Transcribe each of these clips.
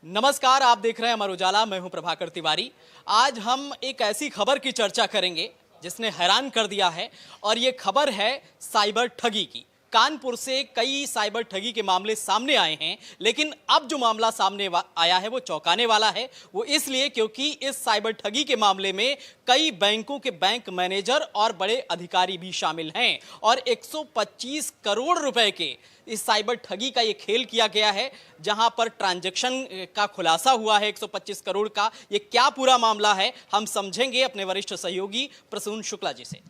नमस्कार, आप देख रहे हैं अमर उजाला। मैं हूं प्रभाकर तिवारी। आज हम एक ऐसी खबर की चर्चा करेंगे जिसने हैरान कर दिया है और ये खबर है साइबर ठगी की। कानपुर से कई साइबर ठगी के मामले सामने आए हैं, लेकिन अब जो मामला सामने आया है वो चौंकाने वाला है। वो इसलिए क्योंकि इस साइबर ठगी के मामले में कई बैंकों के बैंक मैनेजर और बड़े अधिकारी भी शामिल हैं और 125 करोड़ रुपए के इस साइबर ठगी का ये खेल किया गया है, जहां पर ट्रांजैक्शन का खुलासा हुआ है 125 करोड़ का। ये क्या पूरा मामला है, हम समझेंगे अपने वरिष्ठ सहयोगी प्रसून शुक्ला जी से।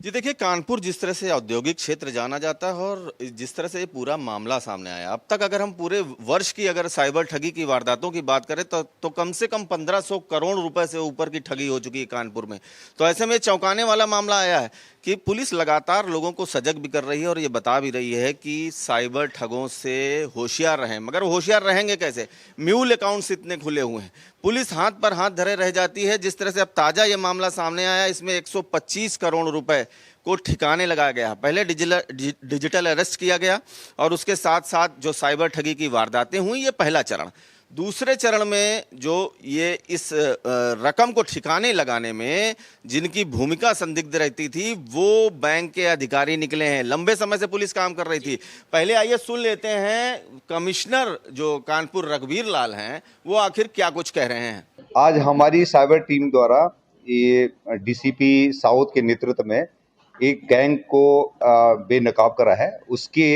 जी देखिए, कानपुर जिस तरह से औद्योगिक क्षेत्र जाना जाता है और जिस तरह से ये पूरा मामला सामने आया, अब तक अगर हम पूरे वर्ष की अगर साइबर ठगी की वारदातों की बात करें तो कम से कम 1500 करोड़ रुपए से ऊपर की ठगी हो चुकी है कानपुर में। तो ऐसे में चौंकाने वाला मामला आया है कि पुलिस लगातार लोगों को सजग भी कर रही है और ये बता भी रही है कि साइबर ठगों से होशियार रहें। मगर होशियार रहेंगे कैसे? म्यूल अकाउंट्स इतने खुले हुए हैं, पुलिस हाथ पर हाथ धरे रह जाती है। जिस तरह से अब ताजा ये मामला सामने आया, इसमें 125 करोड़ रुपए को ठिकाने लगाया गया। पहले डिजिटल अरेस्ट किया गया और उसके साथ साथ जो साइबर ठगी की वारदातें हुई, ये पहला चरण। दूसरे चरण में जो ये इस रकम को ठिकाने लगाने में जिनकी भूमिका संदिग्ध रहती थी, वो बैंक के अधिकारी निकले हैं। लंबे समय से पुलिस काम कर रही थी। पहले आइए सुन लेते हैं कमिश्नर जो कानपुर रघुवीर लाल हैं, वो आखिर क्या कुछ कह रहे हैं। आज हमारी साइबर टीम द्वारा ये डीसीपी साउथ के नेतृत्व में एक गैंग को बेनकाब करा है। उसके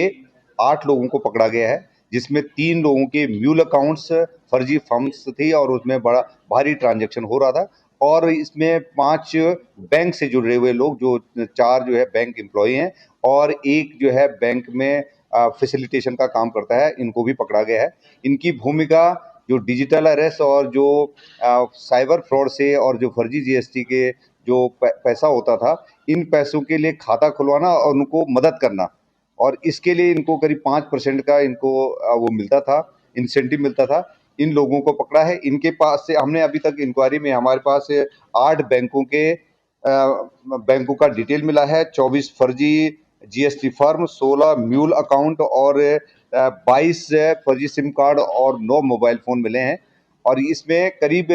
8 लोगों को पकड़ा गया है, जिसमें 3 लोगों के म्यूल अकाउंट्स फर्जी फर्म्स थी और उसमें बड़ा भारी ट्रांजैक्शन हो रहा था। और इसमें 5 बैंक से जुड़े हुए लोग, जो 4 जो है बैंक एम्प्लॉई हैं और एक जो है बैंक में फैसिलिटेशन का काम करता है, इनको भी पकड़ा गया है। इनकी भूमिका जो डिजिटल अरेस्ट और जो साइबर फ्रॉड से और जो फर्जी जीएसटी के जो पैसा होता था, इन पैसों के लिए खाता खुलवाना और उनको मदद करना, और इसके लिए इनको करीब 5% का इनको वो मिलता था, इंसेंटिव मिलता था। इन लोगों को पकड़ा है। इनके पास से हमने अभी तक इंक्वायरी में हमारे पास 8 बैंकों का डिटेल मिला है। 24 फर्जी जीएसटी फर्म, 16 म्यूल अकाउंट और 22 फर्जी सिम कार्ड और 9 मोबाइल फ़ोन मिले हैं। और इसमें करीब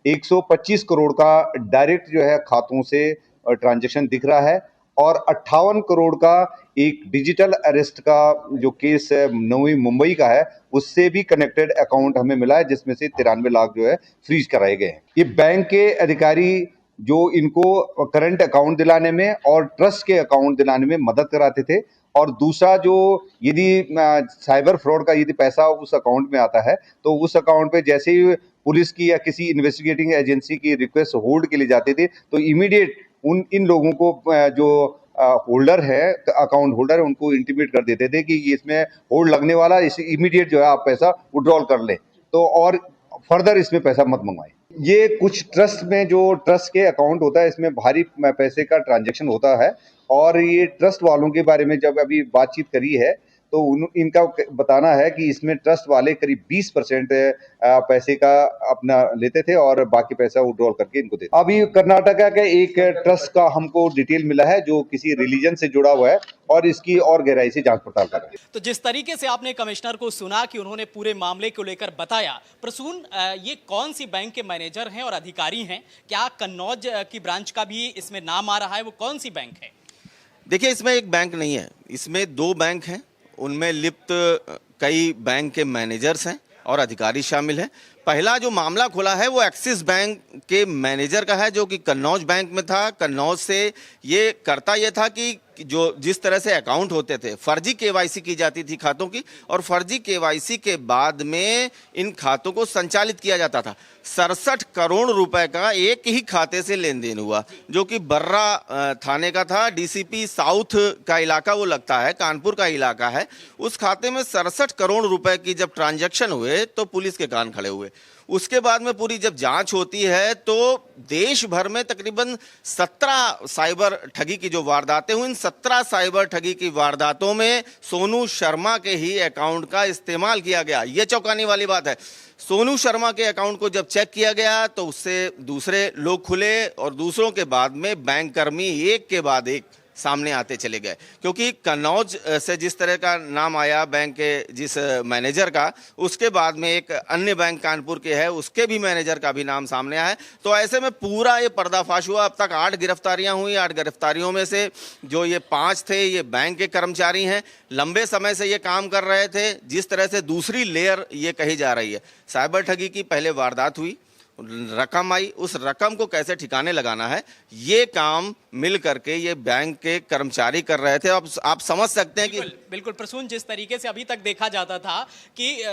125 करोड़ का डायरेक्ट जो है खातों से ट्रांजैक्शन दिख रहा है और 58 करोड़ का एक डिजिटल अरेस्ट का जो केस है नवी मुंबई का है, उससे भी कनेक्टेड अकाउंट हमें मिला है, जिसमें से 93 लाख जो है फ्रीज कराए गए हैं। ये बैंक के अधिकारी जो इनको करंट अकाउंट दिलाने में और ट्रस्ट के अकाउंट दिलाने में मदद कराते थे। और दूसरा, जो यदि साइबर फ्रॉड का यदि पैसा उस अकाउंट में आता है, तो उस अकाउंट पे जैसे ही पुलिस की या किसी इन्वेस्टिगेटिंग एजेंसी की रिक्वेस्ट होल्ड के लिए जाते थे, तो इमीडिएट इन लोगों को जो होल्डर है, अकाउंट होल्डर है, उनको इंटीमेट कर देते थे कि इसमें होल्ड लगने वाला, इस इमीडिएट जो है आप पैसा विड्रॉल कर लें, तो और फर्दर इसमें पैसा मत मंगवाएं। ये कुछ ट्रस्ट में जो ट्रस्ट के अकाउंट होता है, इसमें भारी पैसे का ट्रांजैक्शन होता है। और ये ट्रस्ट वालों के बारे में जब अभी बातचीत करी है, तो इनका बताना है कि इसमें ट्रस्ट वाले करीब 20% पैसे का अपना लेते थे और बाकी पैसा विड्रॉल करके इनको देते। अभी कर्नाटका के एक ट्रस्ट का हमको डिटेल मिला है जो किसी रिलीजन से जुड़ा हुआ है और इसकी और गहराई से जांच पड़ताल कर रहे हैं। तो जिस तरीके से आपने कमिश्नर को सुना कि उन्होंने पूरे मामले को लेकर बताया, प्रसून, ये कौन सी बैंक के मैनेजर हैं और अधिकारी हैं? क्या कन्नौज की ब्रांच का भी इसमें नाम आ रहा है? वो कौन सी बैंक है? देखिए, इसमें एक बैंक नहीं है, इसमें 2 बैंक हैं। उनमें लिप्त कई बैंक के मैनेजर्स हैं और अधिकारी शामिल हैं। पहला जो मामला खुला है वो एक्सिस बैंक के मैनेजर का है, जो कि कन्नौज बैंक में था। कन्नौज से ये करता ये था कि जो जिस तरह से अकाउंट होते थे, फर्जी केवाईसी की जाती थी खातों की, और फर्जी केवाईसी के बाद में इन खातों को संचालित किया जाता था। 67 करोड़ रुपए का एक ही खाते से लेन देन हुआ, जो कि बर्रा थाने का था। डीसीपी साउथ का इलाका वो लगता है, कानपुर का इलाका है। उस खाते में 67 करोड़ रुपए की जब ट्रांजैक्शन हुए तो पुलिस के कान खड़े हुए। उसके बाद में पूरी जब जांच होती है तो देश भर में तकरीबन 17 साइबर ठगी की जो वारदातें हुई, इन 17 साइबर ठगी की वारदातों में सोनू शर्मा के ही अकाउंट का इस्तेमाल किया गया। ये चौंकाने वाली बात है। सोनू शर्मा के अकाउंट को जब चेक किया गया तो उससे दूसरे लोग खुले और दूसरों के बाद में बैंक कर्मी एक के बाद एक सामने आते चले गए। क्योंकि कन्नौज से जिस तरह का नाम आया बैंक के जिस मैनेजर का, उसके बाद में एक अन्य बैंक कानपुर के है उसके भी मैनेजर का भी नाम सामने आया है। तो ऐसे में पूरा ये पर्दाफाश हुआ। अब तक 8 गिरफ्तारियां हुई। 8 गिरफ्तारियों में से जो ये 5 थे ये बैंक के कर्मचारी हैं, लंबे समय से ये काम कर रहे थे। जिस तरह से दूसरी लेयर ये कही जा रही है, साइबर ठगी की पहले वारदात हुई, रकम आई, उस रकम को कैसे ठिकाने लगाना है ये काम मिल करके ये बैंक के कर्मचारी कर रहे थे। अब आप समझ सकते हैं कि बिल्कुल प्रसून, जिस तरीके से अभी तक देखा जाता था कि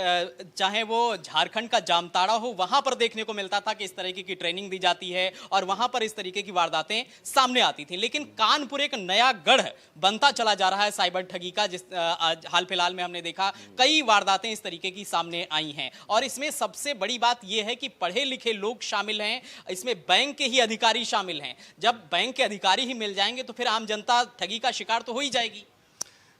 चाहे वो झारखंड का जामताड़ा हो, वहां पर देखने को मिलता था कि इस तरीके की ट्रेनिंग दी जाती है और वहां पर इस तरीके की वारदातें सामने आती थी। लेकिन कानपुर एक नया गढ़ बनता चला जा रहा है साइबर ठगी का। जिस हाल फिलहाल में हमने देखा कई वारदातें इस तरीके की सामने आई हैं और इसमें सबसे बड़ी बात यह है कि पढ़े लिखे लोग शामिल हैं, इसमें बैंक के ही अधिकारी शामिल हैं। जब बैंक के अधिकारी ही मिल जाएंगे तो फिर आम जनता ठगी का शिकार तो हो ही जाएगी।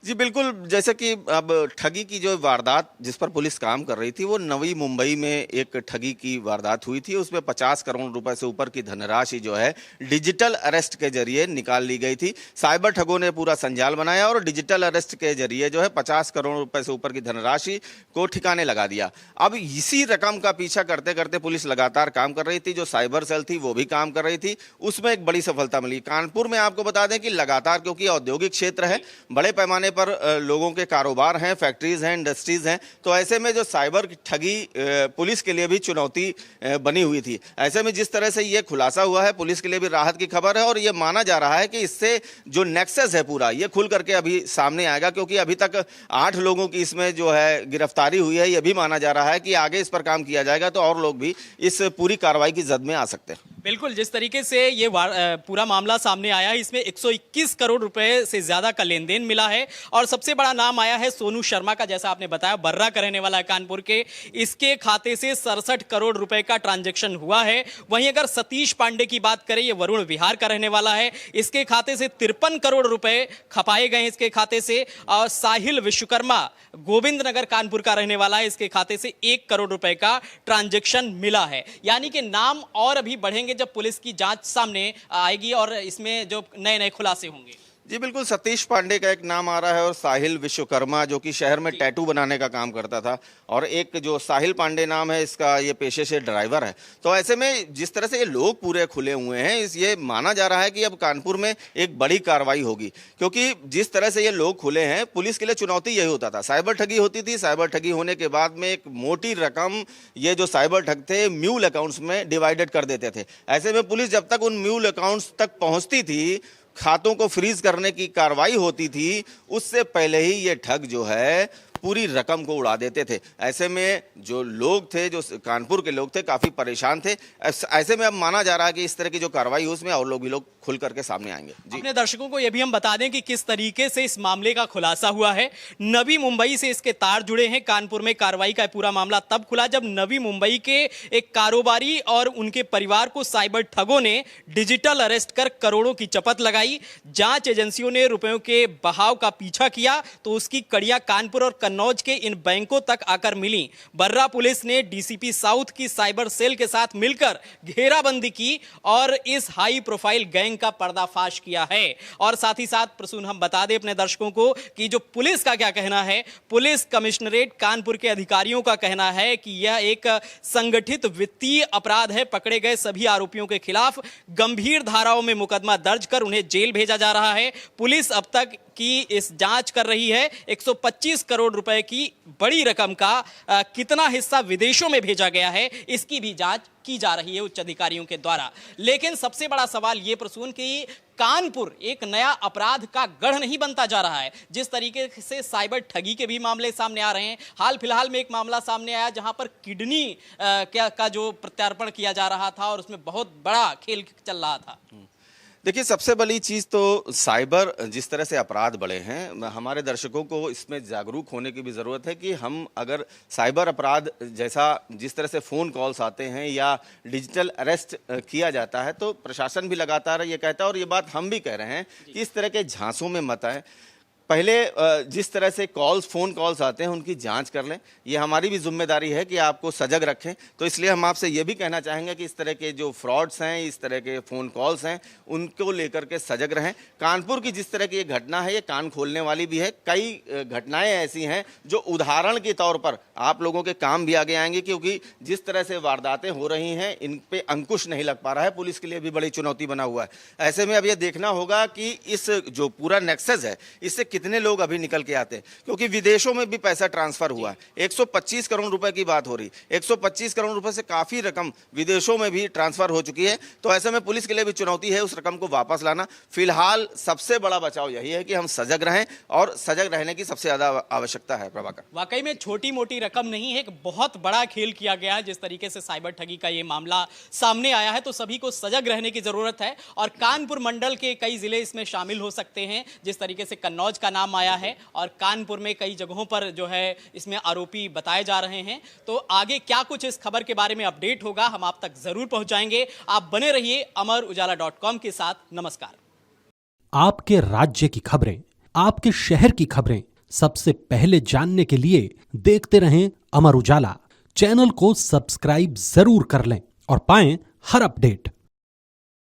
जी बिल्कुल, जैसे कि अब ठगी की जो वारदात जिस पर पुलिस काम कर रही थी वो नवी मुंबई में एक ठगी की वारदात हुई थी। उसमें 50 करोड़ रुपए से ऊपर की धनराशि जो है डिजिटल अरेस्ट के जरिए निकाल ली गई थी। साइबर ठगों ने पूरा संजाल बनाया और डिजिटल अरेस्ट के जरिए जो है 50 करोड़ रुपए से ऊपर की धनराशि को ठिकाने लगा दिया। अब इसी रकम का पीछा करते करते पुलिस लगातार काम कर रही थी। जो साइबर सेल थी वो भी काम कर रही थी, उसमें एक बड़ी सफलता मिली। कानपुर में आपको बता दें कि लगातार, क्योंकि औद्योगिक क्षेत्र है, बड़े पैमाने पर लोगों के कारोबार हैं, फैक्ट्रीज हैं, इंडस्ट्रीज हैं, तो ऐसे में जो साइबर ठगी पुलिस के लिए भी चुनौती बनी हुई थी। ऐसे में जिस तरह से ये खुलासा हुआ है, पुलिस के लिए भी राहत की खबर है और ये माना जा रहा है कि इससे जो नेक्सस है पूरा ये खुल करके अभी सामने आएगा। क्योंकि अभी तक 8 लोगों की इसमें जो है गिरफ्तारी हुई है, यह भी माना जा रहा है कि आगे इस पर काम किया जाएगा तो और लोग भी इस पूरी कार्रवाई की जद में आ सकते हैं। बिल्कुल, जिस तरीके से ये पूरा मामला सामने आया है, इसमें 121 करोड़ रुपए से ज्यादा का लेन देन मिला है और सबसे बड़ा नाम आया है सोनू शर्मा का। जैसा आपने बताया, बर्रा का रहने वाला है कानपुर के, इसके खाते से 67 करोड़ रुपए का ट्रांजैक्शन हुआ है। वहीं अगर सतीश पांडे की बात करें, ये वरुण विहार का रहने वाला है, इसके खाते से 53 करोड़ रुपए खपाए गए इसके खाते से। और साहिल विश्वकर्मा गोविंद नगर कानपुर का रहने वाला है, इसके खाते से 1 करोड़ रुपए का ट्रांजैक्शन मिला है। यानी कि नाम और अभी बढ़ेंगे जब पुलिस की जांच सामने आएगी और इसमें जो नए नए खुलासे होंगे। जी बिल्कुल, सतीश पांडे का एक नाम आ रहा है और साहिल विश्वकर्मा जो कि शहर में टैटू बनाने का काम करता था, और एक जो साहिल पांडे नाम है इसका, ये पेशे से ड्राइवर है। तो ऐसे में जिस तरह से ये लोग पूरे खुले हुए हैं, ये माना जा रहा है कि अब कानपुर में एक बड़ी कार्रवाई होगी। क्योंकि जिस तरह से ये लोग खुले हैं, पुलिस के लिए चुनौती यही होता था, साइबर ठगी होती थी। साइबर ठगी होने के बाद में एक मोटी रकम ये जो साइबर ठग थे म्यूल अकाउंट्स में डिवाइडेड कर देते थे। ऐसे में पुलिस जब तक उन म्यूल अकाउंट्स तक पहुंचती थी, खातों को फ्रीज करने की कार्रवाई होती थी, उससे पहले ही ये ठग जो है पूरी रकम को उड़ा देते थे। ऐसे में जो लोग थे, जो कानपुर के लोग थे, काफी परेशान थे। ऐसे में अब माना जा रहा है कि इस तरह की जो कार्रवाई हो उसमें और लोग भी लोग खुल करके सामने आएंगे। जी, अपने दर्शकों को यह भी हम बता दें कि किस तरीके से इस मामले का खुलासा हुआ है। नवी मुंबई से इसके तार जुड़े हैं। कानपुर में कार्रवाई का पूरा मामला तब खुला जब नवी मुंबई के एक कारोबारी और उनके परिवार को साइबर ठगों ने डिजिटल अरेस्ट कर करोड़ों की चपत लगाई। जांच एजेंसियों ने रुपयों के बहाव का पीछा किया तो उसकी कड़ियां कानपुर और कन्नौज के इन बैंकों तक आकर मिली। बर्रा पुलिस ने डीसीपी साउथ की साइबर सेल के साथ मिलकर घेराबंदी की और इस हाई प्रोफाइल गैंग का पर्दाफाश किया है। और साथ ही साथ प्रसून हम बता दें अपने दर्शकों को कि जो पुलिस का क्या कहना है, पुलिस कमिश्नरेट कानपुर के अधिकारियों का कहना है कि यह एक संगठित वित्तीय अपराध है। पकड़े गए सभी आरोपियों के खिलाफ गंभीर धाराओं में मुकदमा दर्ज कर उन्हें जेल भेजा जा रहा है। पुलिस अब तक की इस जांच कर रही है। 125 करोड़ रुपए की बड़ी रकम का कितना हिस्सा विदेशों में भेजा गया है, इसकी भी जांच की जा रही है उच्च अधिकारियों के द्वारा। लेकिन सबसे बड़ा सवाल यह प्रसून कि कानपुर एक नया अपराध का गढ़ नहीं बनता जा रहा है। जिस तरीके से साइबर ठगी के भी मामले सामने आ रहे हैं, हाल फिलहाल में एक मामला सामने आया जहां पर किडनी का जो प्रत्यार्पण किया जा रहा था और उसमें बहुत बड़ा खेल चल रहा था। देखिए, सबसे बड़ी चीज़ तो साइबर जिस तरह से अपराध बढ़े हैं, हमारे दर्शकों को इसमें जागरूक होने की भी ज़रूरत है कि हम अगर साइबर अपराध जैसा जिस तरह से फ़ोन कॉल्स आते हैं या डिजिटल अरेस्ट किया जाता है, तो प्रशासन भी लगातार ये कहता है और ये बात हम भी कह रहे हैं कि इस तरह के झांसों में मत आए। पहले जिस तरह से फ़ोन कॉल्स आते हैं उनकी जांच कर लें। ये हमारी भी जिम्मेदारी है कि आपको सजग रखें। तो इसलिए हम आपसे ये भी कहना चाहेंगे कि इस तरह के जो फ्रॉड्स हैं, इस तरह के फ़ोन कॉल्स हैं, उनको लेकर के सजग रहें। कानपुर की जिस तरह की ये घटना है, ये कान खोलने वाली भी है। कई घटनाएं ऐसी हैं जो उदाहरण के तौर पर आप लोगों के काम भी आगे आएंगे, क्योंकि जिस तरह से वारदातें हो रही हैं इन पे अंकुश नहीं लग पा रहा है। पुलिस के लिए भी बड़ी चुनौती बना हुआ है। ऐसे में अब ये देखना होगा कि इस जो पूरा नेक्सस है इससे कितने लोग अभी निकल के आते हैं, क्योंकि विदेशों में भी पैसा ट्रांसफर हुआ है। 125 करोड़ रुपए की बात हो रही, 125 करोड़ रुपए से काफी रकम विदेशों में भी ट्रांसफर हो चुकी है। तो ऐसे में पुलिस के लिए भी चुनौती है उस रकम को वापस लाना। फिलहाल सबसे बड़ा बचाव यही है कि हम सजग रहें, और सजग रहने की सबसे ज्यादा आवश्यकता है। प्रभाकर, वाकई में छोटी मोटी रकम नहीं है, एक बहुत बड़ा खेल किया गया है। जिस तरीके से साइबर ठगी का ये मामला सामने आया है, तो सभी को सजग रहने की जरूरत है। और कानपुर मंडल के कई जिले इसमें शामिल हो सकते हैं। जिस तरीके से कन्नौज का नाम आया है और कानपुर में कई जगहों पर जो है इसमें आरोपी बताए जा रहे हैं। तो आगे क्या कुछ इस खबर के बारे में अपडेट होगा, हम आप तक जरूर पहुंचाएंगे। आप बने रहिए अमरउजाला.com के साथ। नमस्कार। आपके राज्य की खबरें, आपके शहर की खबरें सबसे पहले जानने के लिए देखते रहें अमर उजाला। चैनल को सब्सक्राइब जरूर कर लें और पाएं हर अपडेट।